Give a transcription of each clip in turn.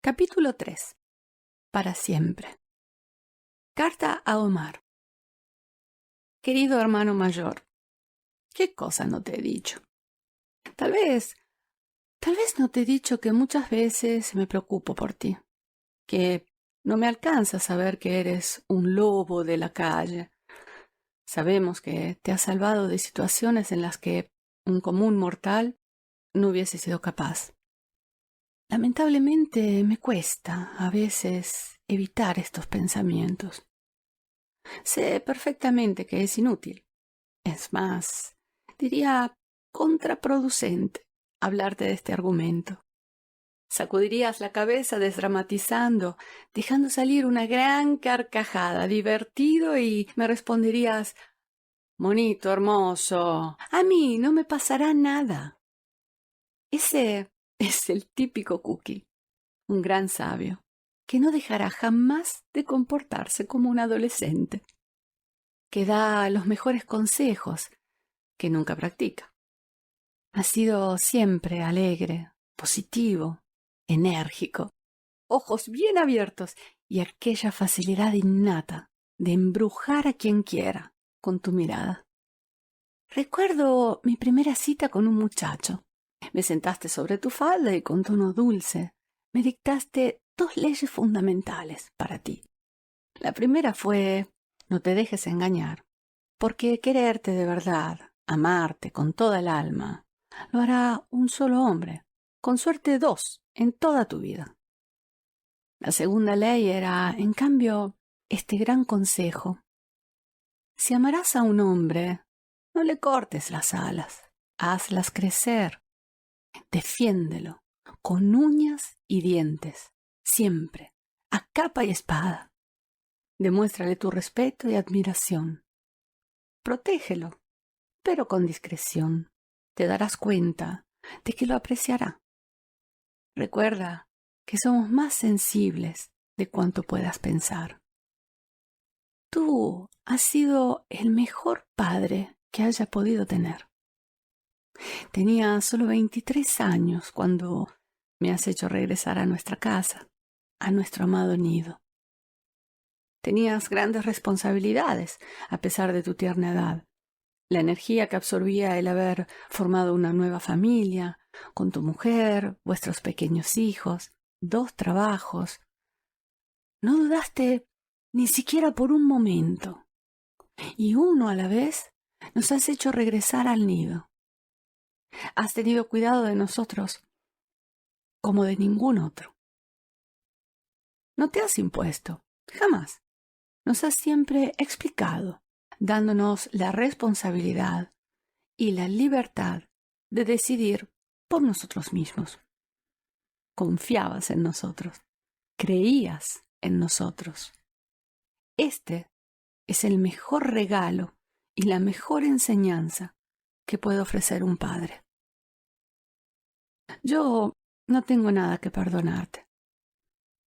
Capítulo 3. Para siempre. Carta a Omar. Querido hermano mayor, ¿qué cosa no te he dicho? Tal vez no te he dicho que muchas veces me preocupo por ti, que no me alcanza a saber que eres un lobo de la calle. Sabemos que te has salvado de situaciones en las que un común mortal no hubiese sido capaz. Lamentablemente me cuesta a veces evitar estos pensamientos. Sé perfectamente que es inútil. Es más, diría contraproducente hablarte de este argumento. Sacudirías la cabeza desdramatizando, dejando salir una gran carcajada, divertido, y me responderías: monito hermoso, a mí no me pasará nada. Ese es el típico Cookie, un gran sabio, que no dejará jamás de comportarse como un adolescente, que da los mejores consejos, que nunca practica. Ha sido siempre alegre, positivo, enérgico, ojos bien abiertos y aquella facilidad innata de embrujar a quien quiera con tu mirada. Recuerdo mi primera cita con un muchacho. Me sentaste sobre tu falda y con tono dulce me dictaste 2 leyes fundamentales para ti. La primera fue: no te dejes engañar, porque quererte de verdad, amarte con toda el alma, lo hará un solo hombre, con suerte 2 en toda tu vida. La segunda ley era, en cambio, este gran consejo: si amarás a un hombre, no le cortes las alas, hazlas crecer, defiéndelo con uñas y dientes, siempre, a capa y espada. Demuéstrale tu respeto y admiración. Protégelo, pero con discreción. Te darás cuenta de que lo apreciará. Recuerda que somos más sensibles de cuanto puedas pensar. Tú has sido el mejor padre que haya podido tener. Tenía solo 23 años cuando me has hecho regresar a nuestra casa, a nuestro amado nido. Tenías grandes responsabilidades, a pesar de tu tierna edad. La energía que absorbía el haber formado una nueva familia, con tu mujer, vuestros pequeños hijos, 2 trabajos. No dudaste ni siquiera por un momento. Y uno a la vez nos has hecho regresar al nido. Has tenido cuidado de nosotros como de ningún otro. No te has impuesto, jamás. Nos has siempre explicado, dándonos la responsabilidad y la libertad de decidir por nosotros mismos. Confiabas en nosotros, creías en nosotros. Este es el mejor regalo y la mejor enseñanza que puede ofrecer un padre. Yo no tengo nada que perdonarte,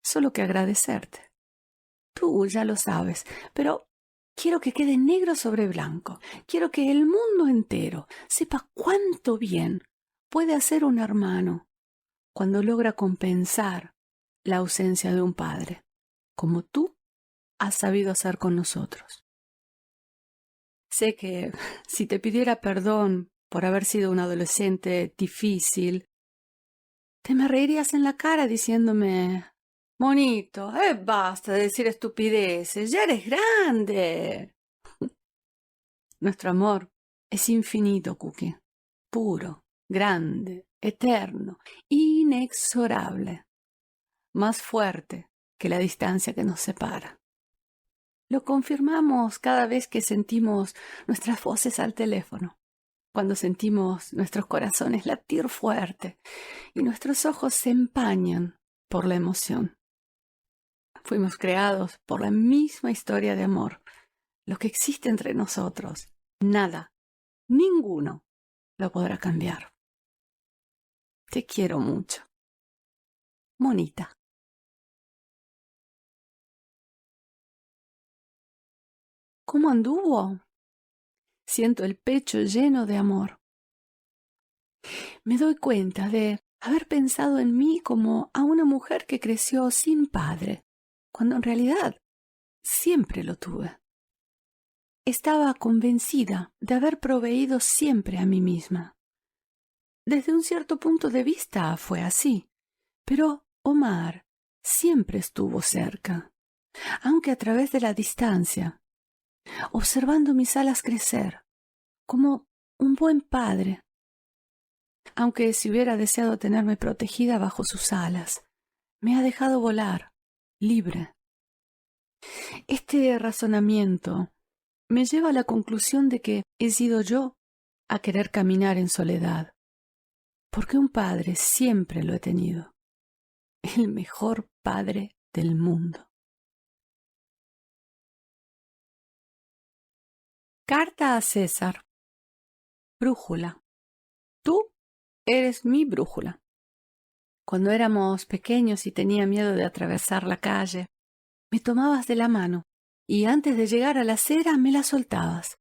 solo que agradecerte. Tú ya lo sabes, pero quiero que quede negro sobre blanco. Quiero que el mundo entero sepa cuánto bien puede hacer un hermano cuando logra compensar la ausencia de un padre, como tú has sabido hacer con nosotros. Sé que si te pidiera perdón por haber sido un adolescente difícil, te me reirías en la cara diciéndome: monito, basta de decir estupideces, ya eres grande. Nuestro amor es infinito, Cookie, puro, grande, eterno, inexorable, más fuerte que la distancia que nos separa. Lo confirmamos cada vez que sentimos nuestras voces al teléfono, cuando sentimos nuestros corazones latir fuerte y nuestros ojos se empañan por la emoción. Fuimos creados por la misma historia de amor. Lo que existe entre nosotros, nada, ninguno lo podrá cambiar. Te quiero mucho. Monita. ¿Cómo anduvo? Siento el pecho lleno de amor. Me doy cuenta de haber pensado en mí como a una mujer que creció sin padre, cuando en realidad siempre lo tuve. Estaba convencida de haber proveído siempre a mí misma. Desde un cierto punto de vista fue así, pero Omar siempre estuvo cerca, aunque a través de la distancia, observando mis alas crecer, como un buen padre, aunque si hubiera deseado tenerme protegida bajo sus alas, me ha dejado volar, libre. Este razonamiento me lleva a la conclusión de que he sido yo a querer caminar en soledad, porque un padre siempre lo he tenido, el mejor padre del mundo. Carta a César. Brújula. Tú eres mi brújula. Cuando éramos pequeños y tenía miedo de atravesar la calle, me tomabas de la mano y antes de llegar a la acera me la soltabas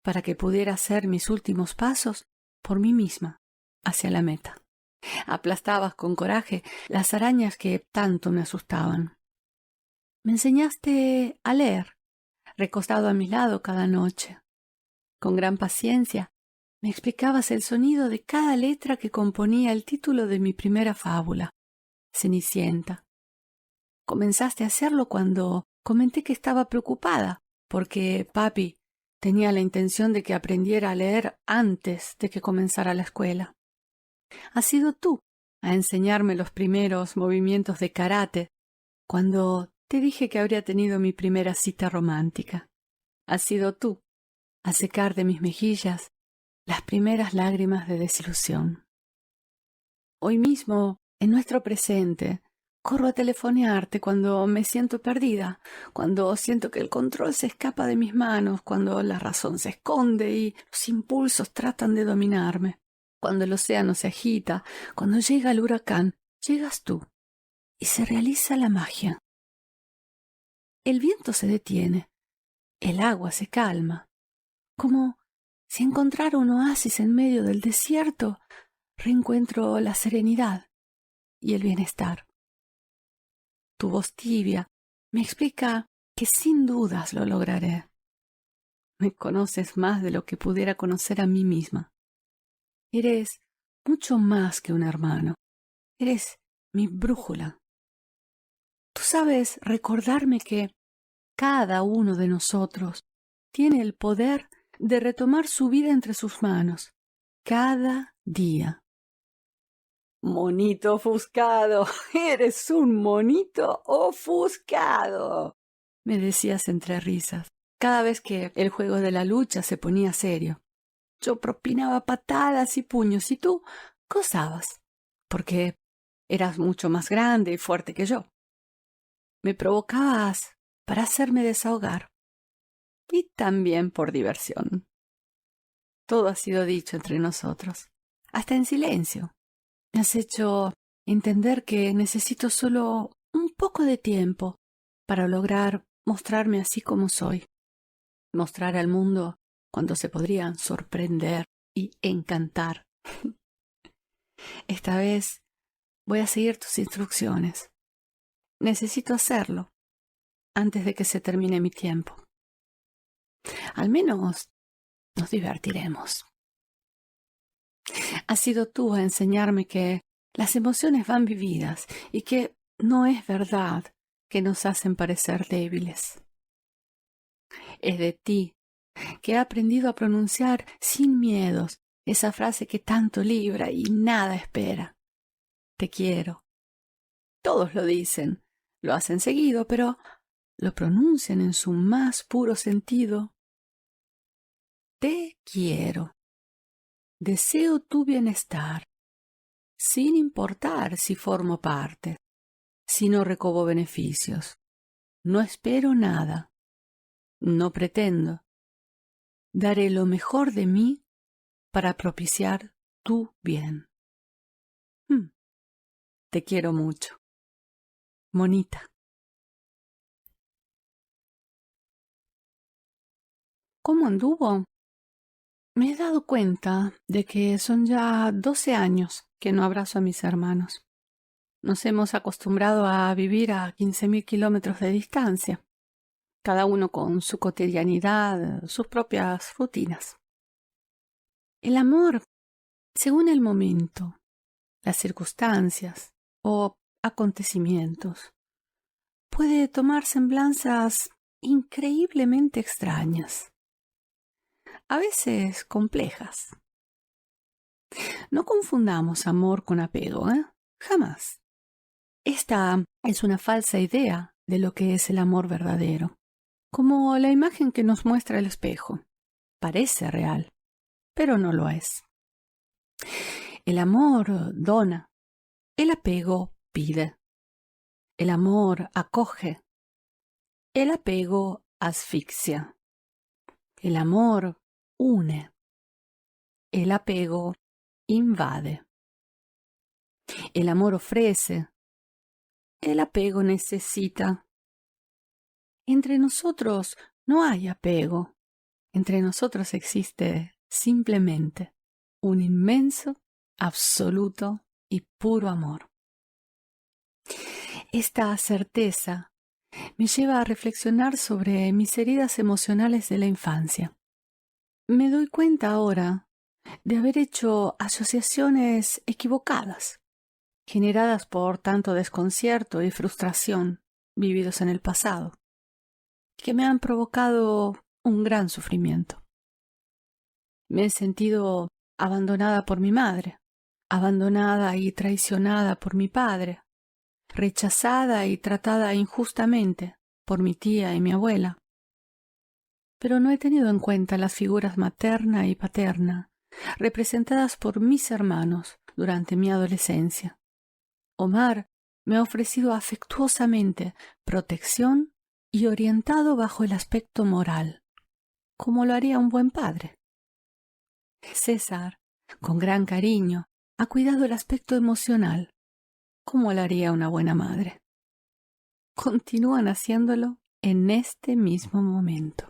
para que pudiera hacer mis últimos pasos por mí misma hacia la meta. Aplastabas con coraje las arañas que tanto me asustaban. Me enseñaste a leer, recostado a mi lado cada noche. Con gran paciencia me explicabas el sonido de cada letra que componía el título de mi primera fábula, Cenicienta. Comenzaste a hacerlo cuando comenté que estaba preocupada, porque papi tenía la intención de que aprendiera a leer antes de que comenzara la escuela. Has sido tú a enseñarme los primeros movimientos de karate cuando te dije que habría tenido mi primera cita romántica. Has sido tú a secar de mis mejillas las primeras lágrimas de desilusión. Hoy mismo, en nuestro presente, corro a telefonearte cuando me siento perdida, cuando siento que el control se escapa de mis manos, cuando la razón se esconde y los impulsos tratan de dominarme, cuando el océano se agita, cuando llega el huracán, llegas tú y se realiza la magia. El viento se detiene, el agua se calma, como si encontrara un oasis en medio del desierto, reencuentro la serenidad y el bienestar. Tu voz tibia me explica que sin dudas lo lograré. Me conoces más de lo que pudiera conocer a mí misma. Eres mucho más que un hermano. Eres mi brújula. Tú sabes recordarme que cada uno de nosotros tiene el poder de retomar su vida entre sus manos, cada día. Monito ofuscado, eres un monito ofuscado, me decías entre risas, cada vez que el juego de la lucha se ponía serio. Yo propinaba patadas y puños y tú gozabas, porque eras mucho más grande y fuerte que yo. Me provocabas para hacerme desahogar y también por diversión. Todo ha sido dicho entre nosotros, hasta en silencio. Me has hecho entender que necesito solo un poco de tiempo para lograr mostrarme así como soy. Mostrar al mundo cuando se podrían sorprender y encantar. Esta vez voy a seguir tus instrucciones. Necesito hacerlo antes de que se termine mi tiempo. Al menos nos divertiremos. Has sido tú a enseñarme que las emociones van vividas y que no es verdad que nos hacen parecer débiles. Es de ti que he aprendido a pronunciar sin miedos esa frase que tanto libra y nada espera. Te quiero. Todos lo dicen, lo hacen seguido, pero lo pronuncian en su más puro sentido. Te quiero. Deseo tu bienestar, sin importar si formo parte, si no recobo beneficios. No espero nada. No pretendo. Daré lo mejor de mí para propiciar tu bien. Te quiero mucho. Monita. ¿Cómo anduvo? Me he dado cuenta de que son ya 12 años que no abrazo a mis hermanos. Nos hemos acostumbrado a vivir a 15.000 kilómetros de distancia, cada uno con su cotidianidad, sus propias rutinas. El amor, según el momento, las circunstancias o acontecimientos, puede tomar semblanzas increíblemente extrañas, a veces complejas. No confundamos amor con apego, Jamás. Esta es una falsa idea de lo que es el amor verdadero, como la imagen que nos muestra el espejo. Parece real, pero no lo es. El amor dona, el apego pide. El amor acoge, el apego asfixia. El amor une, el apego invade. El amor ofrece, el apego necesita. Entre nosotros no hay apego. Entre nosotros existe simplemente un inmenso, absoluto y puro amor. Esta certeza me lleva a reflexionar sobre mis heridas emocionales de la infancia. Me doy cuenta ahora de haber hecho asociaciones equivocadas, generadas por tanto desconcierto y frustración vividos en el pasado, que me han provocado un gran sufrimiento. Me he sentido abandonada por mi madre, abandonada y traicionada por mi padre, rechazada y tratada injustamente por mi tía y mi abuela. Pero no he tenido en cuenta las figuras materna y paterna, representadas por mis hermanos durante mi adolescencia. Omar me ha ofrecido afectuosamente protección y orientado bajo el aspecto moral, como lo haría un buen padre. César, con gran cariño, ha cuidado el aspecto emocional, como lo haría una buena madre. Continúan haciéndolo en este mismo momento.